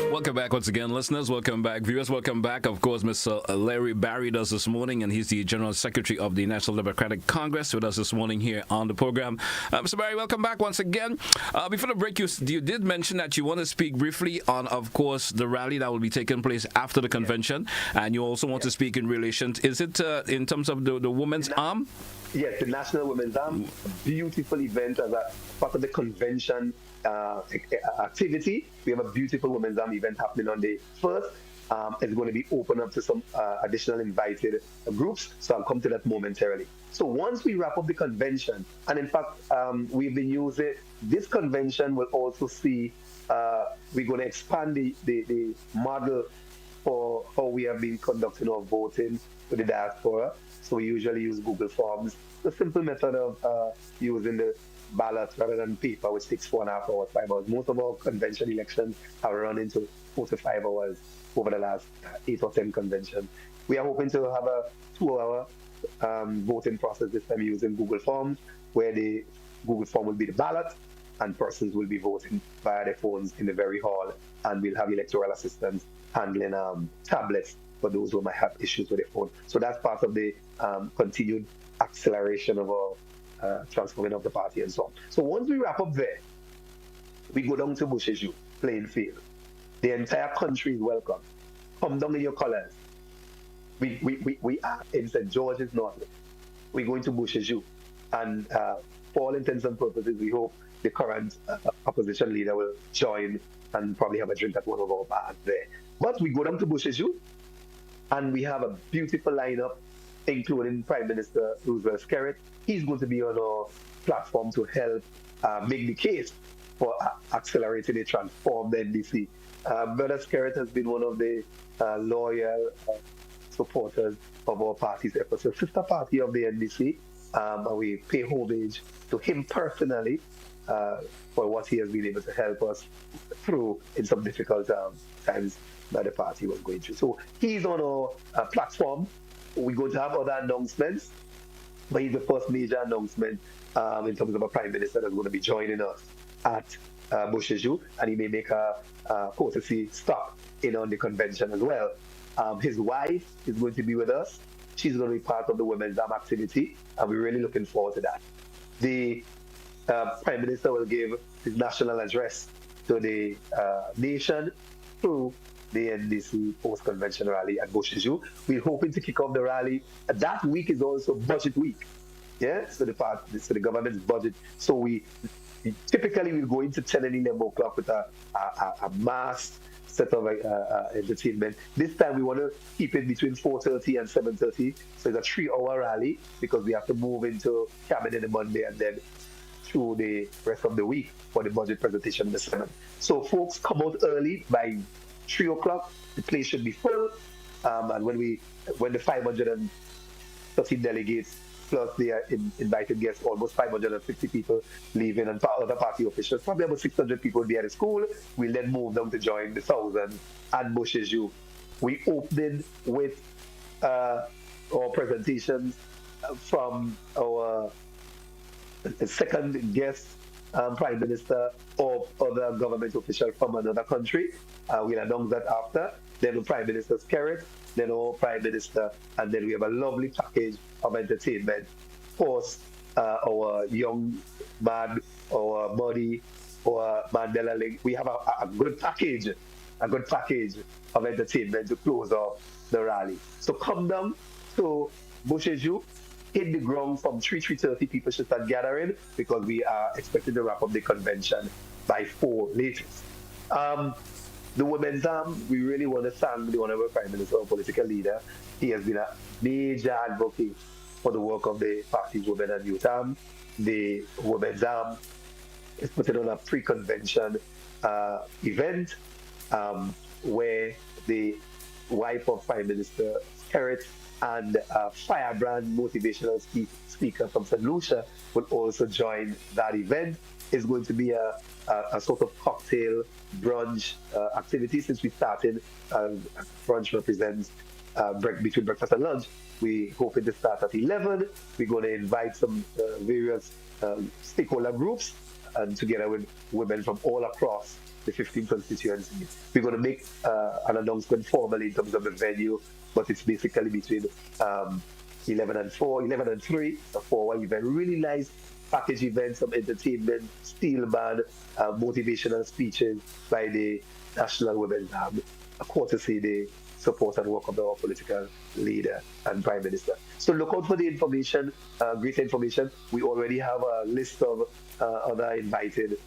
Welcome back once again, listeners. Welcome back, viewers. Welcome back. Of course, Mr. Larry Barry does this morning, and he's the General Secretary of the National Democratic Congress with us this morning here on the program. Mr. Barry, welcome back once again. Before the break, you did mention that you want to speak briefly on, of course, the rally that will be taking place after the convention, and you also want to speak in relation. Is it in terms of the women's arm?
Yes, the National Women's Arm, beautiful event as a part of the convention activity. We have a beautiful Women's Arm event happening on the 1st. It's going to be open up to some additional invited groups, so I'll come to that momentarily. So once we wrap up the convention, and in fact, we've been using, this convention will also see, we're going to expand the model for how we have been conducting our voting with the diaspora. So we usually use Google Forms, the simple method of using the ballot rather than paper, which takes 4.5 hours, 5 hours. Most of our convention elections have run into 4 to 5 hours over the last 8 or 10 conventions. We are hoping to have a 2-hour voting process this time using Google Forms, where the Google Form will be the ballot and persons will be voting via their phones in the very hall, and we'll have electoral assistants handling tablets for those who might have issues with their phone. So that's part of the continued acceleration of our transforming of the party and so on. So once we wrap up there, we go down to Bushes U, playing field. The entire country is welcome. Come down in your colors. We are in St. George's North. We're going to Bushes U. And for all intents and purposes, we hope the current opposition leader will join and probably have a drink at one of our bars there. But we go down to Bushes U, and we have a beautiful lineup, including Prime Minister Roosevelt Skerrit. He's going to be on our platform to help make the case for accelerating the transformed NDC. Brother Skerrit has been one of the loyal supporters of our party's efforts. A sister party of the NDC, and we pay homage to him personally for what he has been able to help us through in some difficult times that the party was going through. So he's on our platform. We're going to have other announcements but it's the first major announcement in terms of a prime minister that's going to be joining us at Bushiju, and he may make a courtesy stop in on the convention as well. His wife is going to be with us. She's going to be part of the Women's Arm activity, and we're really looking forward to that. The Prime Minister will give his national address to the nation through the NDC post-convention rally at Bushiju. We're hoping to kick off the rally. That week is also budget week. Yeah, so the government's budget. So we typically will go into 10 and 11 o'clock with a mass set of entertainment. This time we want to keep it between 4:30 and 7:30. So it's a 3-hour rally because we have to move into cabinet on Monday and then through the rest of the week for the budget presentation on the 7th. So folks, come out early by 3 o'clock. The place should be full. And when the 513 delegates plus the invited guests, almost 550 people leaving, and other party officials, probably about 600 people will be at the school. We'll then move them to join the 1,000 at Bushiju. We opened with our presentations from our second guest Prime Minister or other government official from another country. We'll announce that after. Then the Prime Minister's carrot, then our Prime Minister, and then we have a lovely package of entertainment. Of course, our young man, our body, our Mandela Link. We have a good package of entertainment to close off the rally. So come down to Bushiju, hit the ground from 3:30. People should start gathering because we are expecting to wrap up the convention by 4 latest. The Women's Arm, we really want to thank the Honorable Prime Minister, our political leader. He has been a major advocate for the work of the party's Women and Youth Arm. The Women's Arm is putting on a pre-convention event where the wife of Prime Minister Carrot and a firebrand motivational speaker from St. Lucia will also join that event. It's going to be a sort of cocktail brunch activity. Since we started, brunch represents between breakfast and lunch. We hoping to start at 11. We're going to invite some various stakeholder groups and together with women from all across the 15 constituencies. We're going to make an announcement formally in terms of the venue, but it's basically between 11 and 3, a 4-hour event. Really nice package event, some entertainment, steel band, motivational speeches by the National Women's Arm, courtesy the support and work of our political leader and Prime Minister. So look out for the information, great information. We already have a list of other invited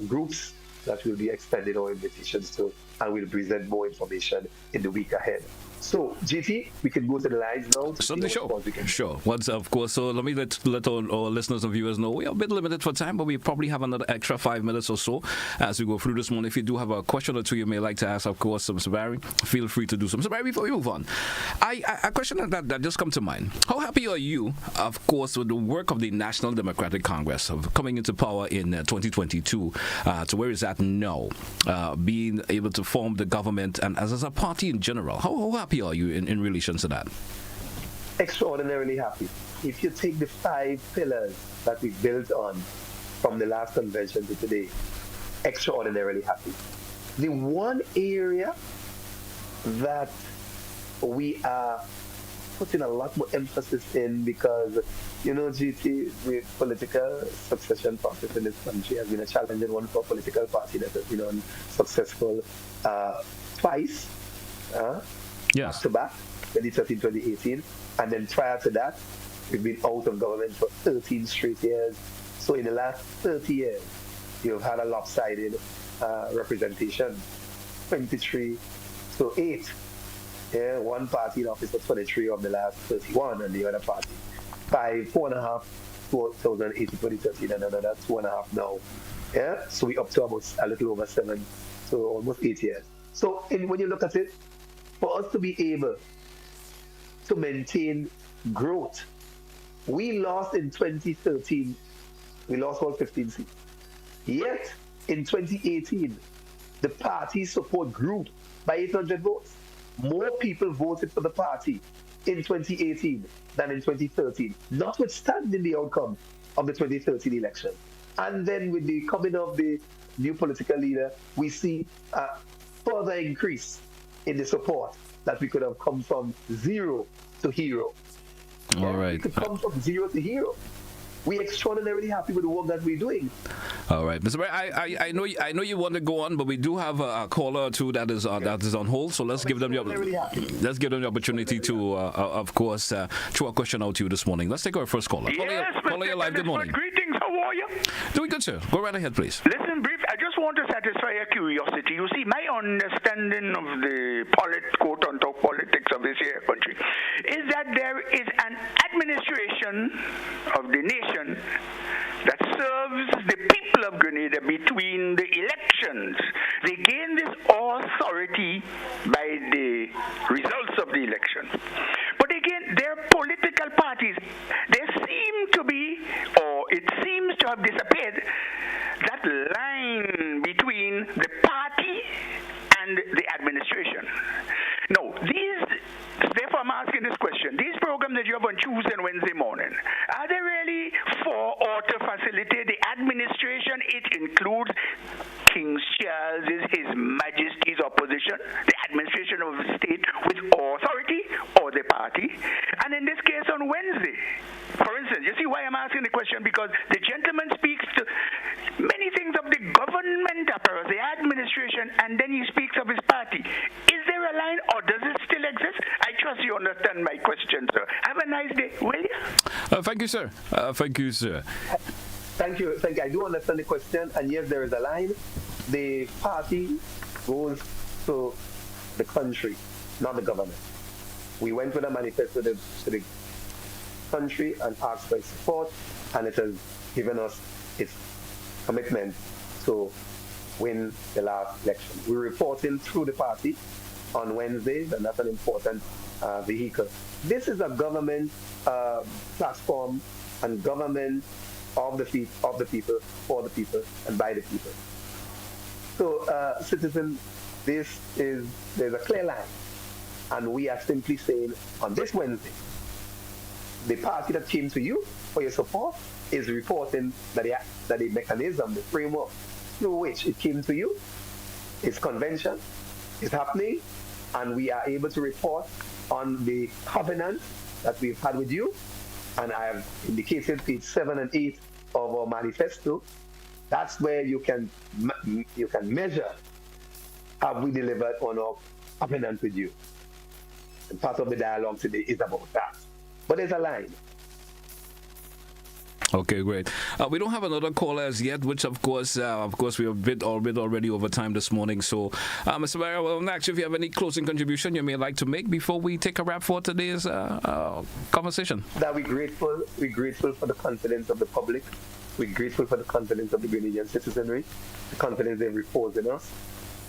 groups that we'll be extending our invitations to, and we'll present more information in the week ahead. So, GT, we can go to the lines now.
Certainly, sure. Once, of course. So let me let our listeners and viewers know we are a bit limited for time, but we probably have another extra 5 minutes or so as we go through this morning. If you do have a question or two you may like to ask, of course, Mr. Barry, feel free to do so. Mr. Barry, before we move on, a question that just come to mind. How happy are you, of course, with the work of the National Democratic Congress of coming into power in 2022 to where is that now, being able to form the government and as a party in general? How happy are you in relation to that?
Extraordinarily happy. If you take the 5 pillars that we built on from the last convention to today, extraordinarily happy. The one area that we are putting a lot more emphasis in, because, GT, the political succession process in this country has been a challenging one for a political party that has been unsuccessful twice.
Yes.
Back to back, 2013, 2018. And then prior to that, we've been out of government for 13 straight years. So in the last 30 years, you've had a lopsided representation, 23 to 8. Yeah, one party in office for 23 of the last 31, and the other party 4.5, 2018, 2013, and another 2.5 now. Yeah, so we up to almost a little over 7, so almost 8 years. So when you look at it, for us to be able to maintain growth, we lost in 2013, we lost all 15 seats. Yet, in 2018, the party support grew by 800 votes. More people voted for the party in 2018 than in 2013, notwithstanding the outcome of the 2013 election. And then with the coming of the new political leader, we see a further increase in the support that we could have come from zero to hero.
All right.
We could come from zero to hero. We're extraordinarily happy with the work that we're doing.
All right, Mr. Barry, I know you want to go on, but we do have a caller or two that is on hold. So let's give them the opportunity to, of course, throw a question out to you this morning. Let's take our first caller.
Yes,
caller, you're live. Good morning.
Greetings. How are you?
Doing good, sir. Go right ahead, please.
Listen, brief. I just want to satisfy your curiosity. You see, my understanding of the quote-unquote politics of this here country is that there is an administration of the nation that serves the people of Grenada between the elections. They gain this authority by the results of the election. But again, their political parties, they seem to be, or it seems to have disappeared, that line between the party and the administration. No, therefore I'm asking this question. These programs that you have on Tuesday and Wednesday morning, are they really for or to facilitate the administration? It includes King Charles, His Majesty's opposition, the administration of the state with authority, or the party. And in this case on Wednesday, for instance, you see why I'm asking the question? Because the gentleman speaks to many things of the government apparatus, the administration, and then he speaks of his party. Is there a line, or does it still exist? I trust you understand my question, sir. Have a nice day, will you?
Thank you, sir. Thank you, sir.
Thank you. I do understand the question, and yes, there is a line. The party goes to the country, not the government. We went with a manifesto to the country and asked for its support, and it has given us its commitment to win the last election. We're reporting through the party on Wednesdays, and that's an important vehicle. This is a government platform and government of the people, for the people, and by the people. So, citizens, there's a clear line, and we are simply saying on this Wednesday, the party that came to you for your support is reporting that the mechanism, the framework through which it came to you, its convention is happening, and we are able to report on the covenant that we've had with you. And I have indicated page 7 and 8 of our manifesto. That's where you can measure, have we delivered on our covenant with you. And part of the dialogue today is about that. But there's a line.
Okay, great. We don't have another caller as yet, which of course we're a bit already over time this morning. So, Mr. Barry, well, next, if you have any closing contribution you may like to make before we take a wrap for today's conversation.
That we're grateful for the confidence of the public. We're grateful for the confidence of the Grenadian citizenry, the confidence they've reposed in us.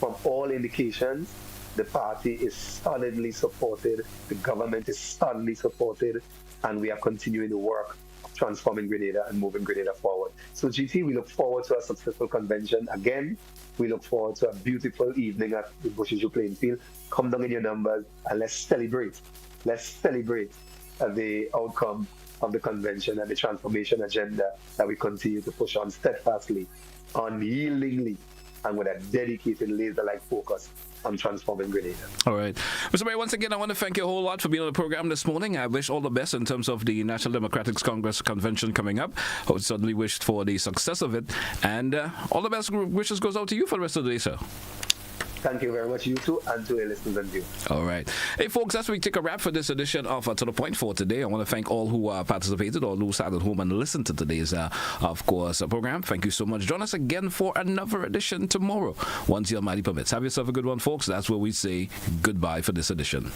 From all indications, the party is solidly supported, the government is solidly supported, and we are continuing the work transforming Grenada and moving Grenada forward. So GT, we look forward to a successful convention. Again, we look forward to a beautiful evening at the Bushes playing field. Come down in your numbers and let's celebrate. Let's celebrate the outcome of the convention and the transformation agenda that we continue to push on steadfastly, unyieldingly, and with a dedicated laser-like focus on transforming Grenada.
All right. Mr. Barry, once again, I want to thank you a whole lot for being on the program this morning. I wish all the best in terms of the National Democratic Congress convention coming up. I would certainly wish for the success of it. And all the best wishes goes out to you for the rest of the day, sir.
Thank you very much, you too, and to your listeners and viewers.
All right. Hey, folks, that's where we take a wrap for this edition of To The Point for today. I want to thank all who participated or who sat at home and listened to today's, of course, program. Thank you so much. Join us again for another edition tomorrow, once the Almighty permits. Have yourself a good one, folks. That's where we say goodbye for this edition.